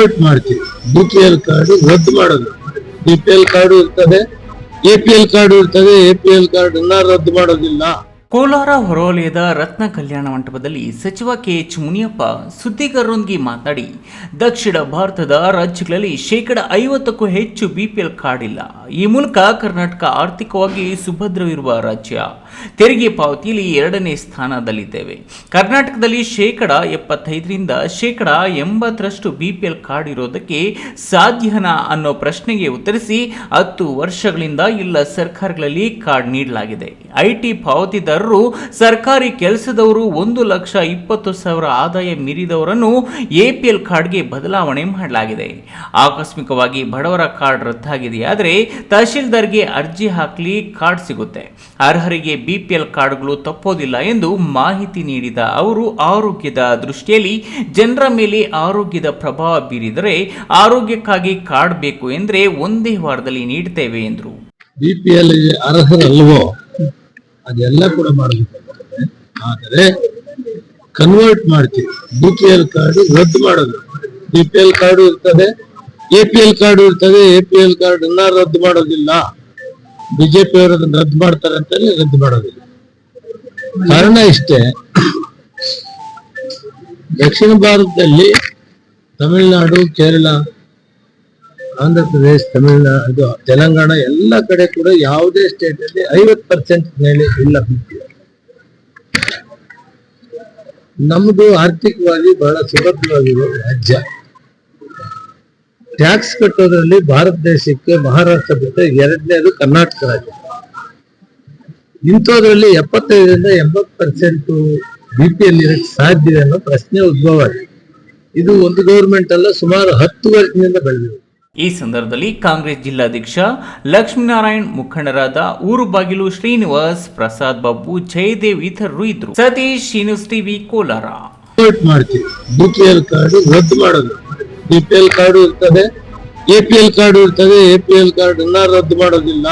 Convert ಮಾಡ್ತೀವಿ. BPL card ರದ್ದು ಮಾಡೋದು. BPL ಕಾರ್ಡ್ ಇರ್ತದೆ, APL ಕಾರ್ಡ್ ಇರ್ತದೆ. APL ಕಾರ್ಡ್ ರದ್ದು ಮಾಡೋದಿಲ್ಲ. ಕೋಲಾರ ಹೊರವಲಯದ ರತ್ನ ಕಲ್ಯಾಣ ಮಂಟಪದಲ್ಲಿ ಸಚಿವ KH ಮುನಿಯಪ್ಪ ಸುದ್ದಿಗಾರರೊಂದಿಗೆ ಮಾತನಾಡಿ, ದಕ್ಷಿಣ ಭಾರತದ ರಾಜ್ಯಗಳಲ್ಲಿ 50%ಕ್ಕೂ ಹೆಚ್ಚು BPL ಕಾರ್ಡ್ ಇಲ್ಲ. ಈ ಮೂಲಕ ಕರ್ನಾಟಕ ಆರ್ಥಿಕವಾಗಿ ಸುಭದ್ರವಿರುವ ರಾಜ್ಯ. ತೆರಿಗೆ ಪಾವತಿಯಲ್ಲಿ 2ನೇ ಸ್ಥಾನದಲ್ಲಿದ್ದೇವೆ. ಕರ್ನಾಟಕದಲ್ಲಿ 75%ರಿಂದ 80% BPL ಕಾರ್ಡ್ ಇರೋದಕ್ಕೆ ಸಾಧ್ಯನಾ ಅನ್ನೋ ಪ್ರಶ್ನೆಗೆ ಉತ್ತರಿಸಿ, 10 ವರ್ಷಗಳಿಂದ ಇಲ್ಲ ಸರ್ಕಾರಗಳಲ್ಲಿ ಕಾರ್ಡ್ ನೀಡಲಾಗಿದೆ. IT ಪಾವತಿದಾರ ಸರ್ಕಾರಿ ಕೆಲಸದವರು 1,20,000 ಆದಾಯ ಮೀರಿದವರನ್ನು APL ಕಾರ್ಡ್ಗೆ ಬದಲಾವಣೆ ಮಾಡಲಾಗಿದೆ. ಆಕಸ್ಮಿಕವಾಗಿ ಬಡವರ ಕಾರ್ಡ್ ರದ್ದಾಗಿದೆಯಾದರೆ ತಹಶೀಲ್ದಾರ್ಗೆ ಅರ್ಜಿ ಹಾಕಲಿ, ಕಾರ್ಡ್ ಸಿಗುತ್ತೆ. ಅರ್ಹರಿಗೆ BPL ಕಾರ್ಡ್ಗಳು ತಪ್ಪೋದಿಲ್ಲ ಎಂದು ಮಾಹಿತಿ ನೀಡಿದ ಅವರು, ಆರೋಗ್ಯದ ದೃಷ್ಟಿಯಲ್ಲಿ ಜನರ ಮೇಲೆ ಆರೋಗ್ಯದ ಪ್ರಭಾವ ಬೀರಿದರೆ ಆರೋಗ್ಯಕ್ಕಾಗಿ ಕಾರ್ಡ್ ಬೇಕು ಎಂದರೆ ಒಂದೇ ವಾರದಲ್ಲಿ ನೀಡುತ್ತೇವೆ ಎಂದರು. BPL ಅರ್ಹರಲ್ವೋ ಅದೆಲ್ಲ ಕೂಡ ಮಾಡಬೇಕಾಗ್ತದೆ, ಆದರೆ ಕನ್ವರ್ಟ್ ಮಾಡ್ತೀವಿ. BPL ಕಾರ್ಡ್ ರದ್ದು ಮಾಡೋದು. BPL ಕಾರ್ಡ್ ಇರ್ತದೆ, APL ಕಾರ್ಡ್ ಇರ್ತದೆ. APL ಕಾರ್ಡ್ ರದ್ದು ಮಾಡೋದಿಲ್ಲ. BJP ಅವರು ಅದನ್ನ ರದ್ದು ಮಾಡ್ತಾರೆ ಅಂತಾನೆ ರದ್ದು ಮಾಡೋದಿಲ್ಲ. ಕಾರಣ ಇಷ್ಟೇ, ದಕ್ಷಿಣ ಭಾರತದಲ್ಲಿ ತಮಿಳುನಾಡು, ಕೇರಳ, ಆಂಧ್ರ ಪ್ರದೇಶ, ತಮಿಳುನಾಡು, ತೆಲಂಗಾಣ ಎಲ್ಲ ಕಡೆ ಕೂಡ ಯಾವುದೇ ಸ್ಟೇಟ್ ಅಲ್ಲಿ 50% ಮೇಲೆ ಇಲ್ಲ BPL. ನಮ್ದು ಆರ್ಥಿಕವಾಗಿ ಬಹಳ ಸುಭದ್ರವಾಗಿರುವ ರಾಜ್ಯ. ಟ್ಯಾಕ್ಸ್ ಕಟ್ಟೋದ್ರಲ್ಲಿ ಭಾರತ ದೇಶಕ್ಕೆ ಮಹಾರಾಷ್ಟ್ರ ಬಿಟ್ಟರೆ 2ನೇದು ಕರ್ನಾಟಕ ರಾಜ್ಯ. ಇಂಥದ್ರಲ್ಲಿ 75ರಿಂದ 80% BPL ಇರಕ್ಕೆ ಸಾಧ್ಯ ಅನ್ನೋ ಪ್ರಶ್ನೆ ಉದ್ಭವ ಆಗಿದೆ. ಇದು ಒಂದು ಗೌರ್ಮೆಂಟ್ ಅಲ್ಲ, ಸುಮಾರು 10 ವರ್ಷದಿಂದ ಬೆಳೆದಿದೆ. ಈ ಸಂದರ್ಭದಲ್ಲಿ ಕಾಂಗ್ರೆಸ್ ಜಿಲ್ಲಾಧ್ಯಕ್ಷ ಲಕ್ಷ್ಮೀನಾರಾಯಣ್, ಮುಖಂಡರಾದ ಊರು ಬಾಗಿಲು ಶ್ರೀನಿವಾಸ್, ಪ್ರಸಾದ್ ಬಾಬು, ಜಯದೇವ್ ಇತರರು ಇದ್ರು. Satish, news TV, Kolar. ಮಾಡ್ತೀವಿ. BPL ಕಾರ್ಡ್ ರದ್ದು ಮಾಡೋದು. BPL ಕಾರ್ಡ್ ಇರ್ತದೆ, APL ಕಾರ್ಡ್ ಇರ್ತದೆ. APL ಕಾರ್ಡ್ ರದ್ದು ಮಾಡೋದಿಲ್ಲ.